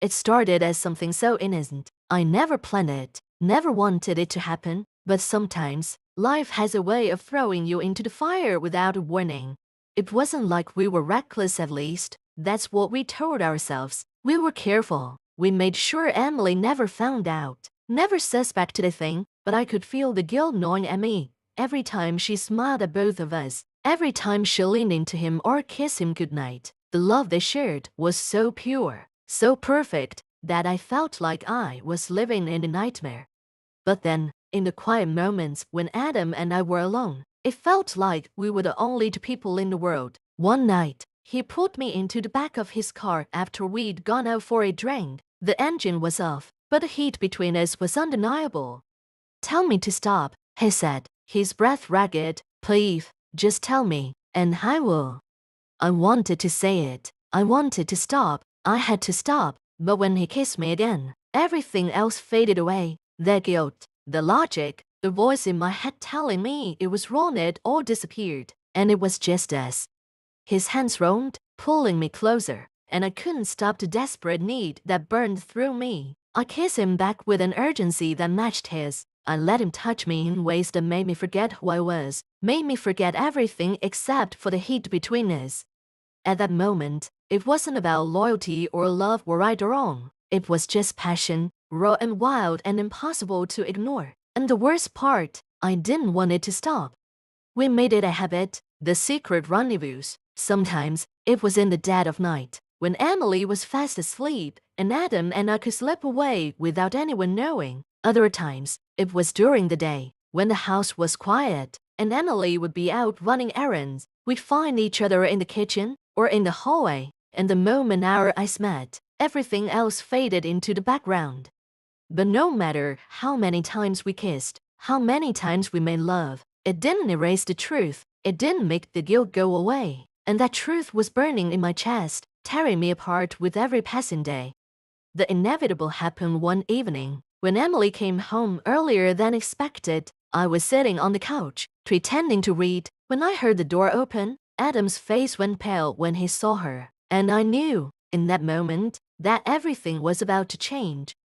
It started as something so innocent. I never planned it, never wanted it to happen, but sometimes, life has a way of throwing you into the fire without a warning. It wasn't like we were reckless, at least. That's what we told ourselves. We were careful. We made sure Emily never found out, never suspected a thing, but I could feel the guilt gnawing at me. Every time she smiled at both of us, every time she leaned into him or kissed him goodnight, the love they shared was so pure, so perfect, that I felt like I was living in a nightmare. But then, in the quiet moments when Adam and I were alone, it felt like we were the only two people in the world. One night, he pulled me into the back of his car after we'd gone out for a drink. The engine was off, but the heat between us was undeniable. "Tell me to stop," he said, his breath ragged. "Please, just tell me, and I will." I wanted to say it. I wanted to stop. I had to stop. But when he kissed me again, everything else faded away. The guilt, the logic, the voice in my head telling me it was wrong, it all disappeared. And it was just us. His hands roamed, pulling me closer, and I couldn't stop the desperate need that burned through me. I kissed him back with an urgency that matched his. I let him touch me in ways that made me forget who I was, made me forget everything except for the heat between us. At that moment, it wasn't about loyalty or love or right or wrong. It was just passion, raw and wild and impossible to ignore. And the worst part, I didn't want it to stop. We made it a habit, the secret rendezvous. Sometimes, it was in the dead of night, when Emily was fast asleep, and Adam and I could slip away without anyone knowing. Other times, it was during the day, when the house was quiet, and Emily would be out running errands. We'd find each other in the kitchen or in the hallway, and the moment our eyes met, everything else faded into the background. But no matter how many times we kissed, how many times we made love, it didn't erase the truth. It didn't make the guilt go away. And that truth was burning in my chest, tearing me apart with every passing day. The inevitable happened one evening. When Emily came home earlier than expected, I was sitting on the couch, pretending to read, when I heard the door open. Adam's face went pale when he saw her, and I knew, in that moment, that everything was about to change.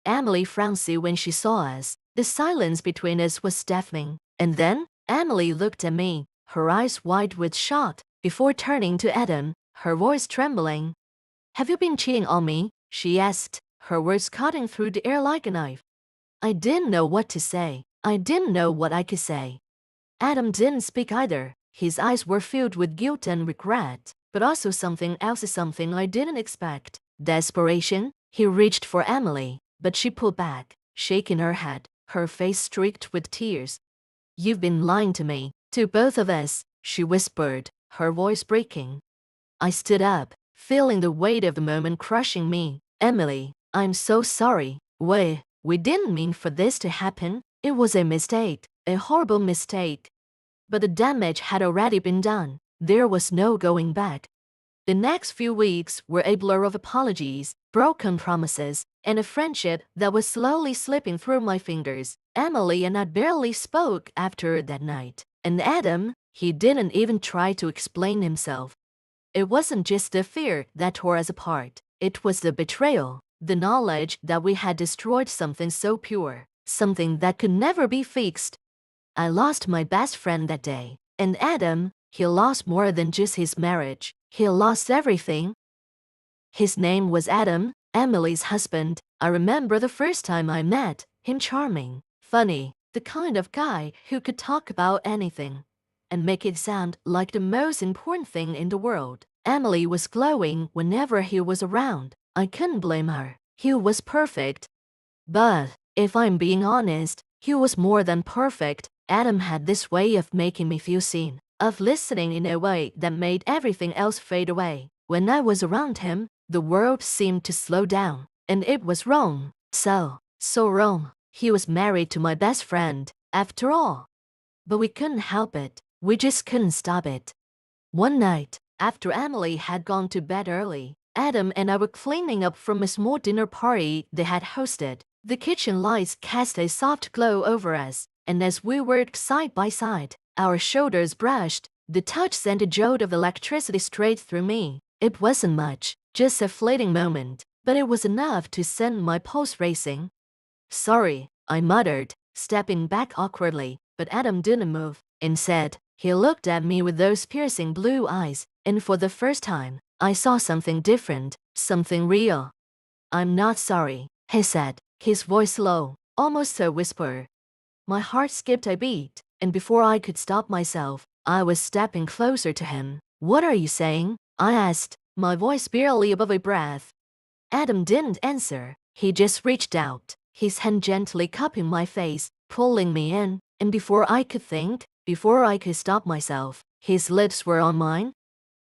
Emily frowned when she saw us. The silence between us was deafening. And then, Emily looked at me, her eyes wide with shock, before turning to Adam, her voice trembling. "Have you been cheating on me?" she asked, her words cutting through the air like a knife. I didn't know what to say. I didn't know what I could say. Adam didn't speak either. His eyes were filled with guilt and regret, but also something else, something I didn't expect. Desperation. He reached for Emily, but she pulled back, shaking her head, her face streaked with tears. "You've been lying to me, to both of us," she whispered, her voice breaking. I stood up, feeling the weight of the moment crushing me. "Emily, I'm so sorry. We didn't mean for this to happen. It was a mistake, a horrible mistake." But the damage had already been done. There was no going back. The next few weeks were a blur of apologies, broken promises, and a friendship that was slowly slipping through my fingers. Emily and I barely spoke after that night. And Adam, he didn't even try to explain himself. It wasn't just the fear that tore us apart. It was the betrayal, the knowledge that we had destroyed something so pure, something that could never be fixed. I lost my best friend that day. And Adam, he lost more than just his marriage. He lost everything. His name was Adam, Emily's husband. I remember the first time I met him, charming, funny, the kind of guy who could talk about anything and make it sound like the most important thing in the world. Emily was glowing whenever he was around. I couldn't blame her. He was perfect. But, if I'm being honest, he was more than perfect. Adam had this way of making me feel seen, of listening in a way that made everything else fade away. When I was around him, the world seemed to slow down, and it was wrong. So wrong. He was married to my best friend, after all. But we couldn't help it. We just couldn't stop it. One night, after Emily had gone to bed early, Adam and I were cleaning up from a small dinner party they had hosted. The kitchen lights cast a soft glow over us, and as we worked side by side, our shoulders brushed. The touch sent a jolt of electricity straight through me. It wasn't much, just a fleeting moment, but it was enough to send my pulse racing. Sorry, I muttered, stepping back awkwardly, but Adam didn't move. Instead, he looked at me with those piercing blue eyes, and for the first time, I saw something different, something real. I'm not sorry, he said, his voice low, almost a whisper. My heart skipped a beat, and before I could stop myself, I was stepping closer to him. What are you saying? I asked, my voice barely above a breath. Adam didn't answer. He just reached out, his hand gently cupping my face, pulling me in, and before I could think, before I could stop myself, his lips were on mine.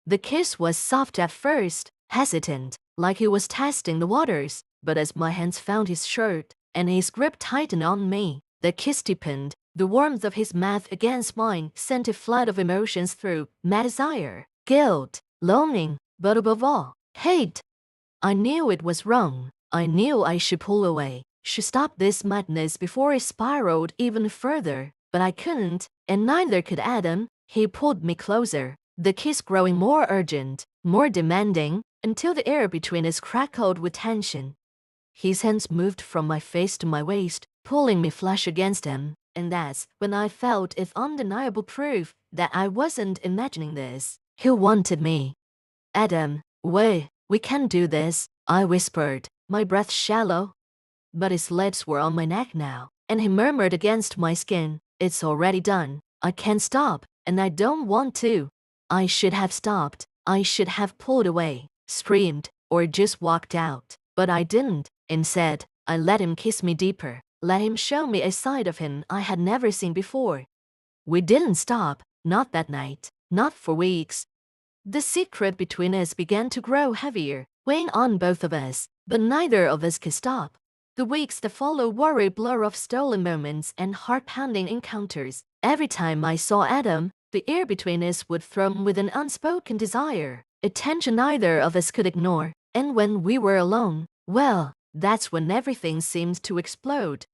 The kiss was soft at first, hesitant, like he was testing the waters, but as my hands found his shirt, and his grip tightened on me, the kiss deepened. The warmth of his mouth against mine sent a flood of emotions through, mad desire, guilt, longing, but above all, hate. I knew it was wrong. I knew I should pull away, should stop this madness before it spiraled even further, but I couldn't, and neither could Adam. He pulled me closer, the kiss growing more urgent, more demanding, until the air between us crackled with tension. His hands moved from my face to my waist, pulling me flush against him, and that's when I felt its undeniable proof that I wasn't imagining this. He wanted me. Adam, we can't do this, I whispered, my breath shallow. But his lips were on my neck now, and he murmured against my skin, it's already done, I can't stop, and I don't want to. I should have stopped, I should have pulled away, screamed, or just walked out, but I didn't. Instead, I let him kiss me deeper, let him show me a side of him I had never seen before. We didn't stop, not that night, not for weeks. The secret between us began to grow heavier, weighing on both of us, but neither of us could stop. The weeks that followed were a blur of stolen moments and heart-pounding encounters. Every time I saw Adam, the air between us would thrum with an unspoken desire, a tension neither of us could ignore. And when we were alone, well, that's when everything seemed to explode.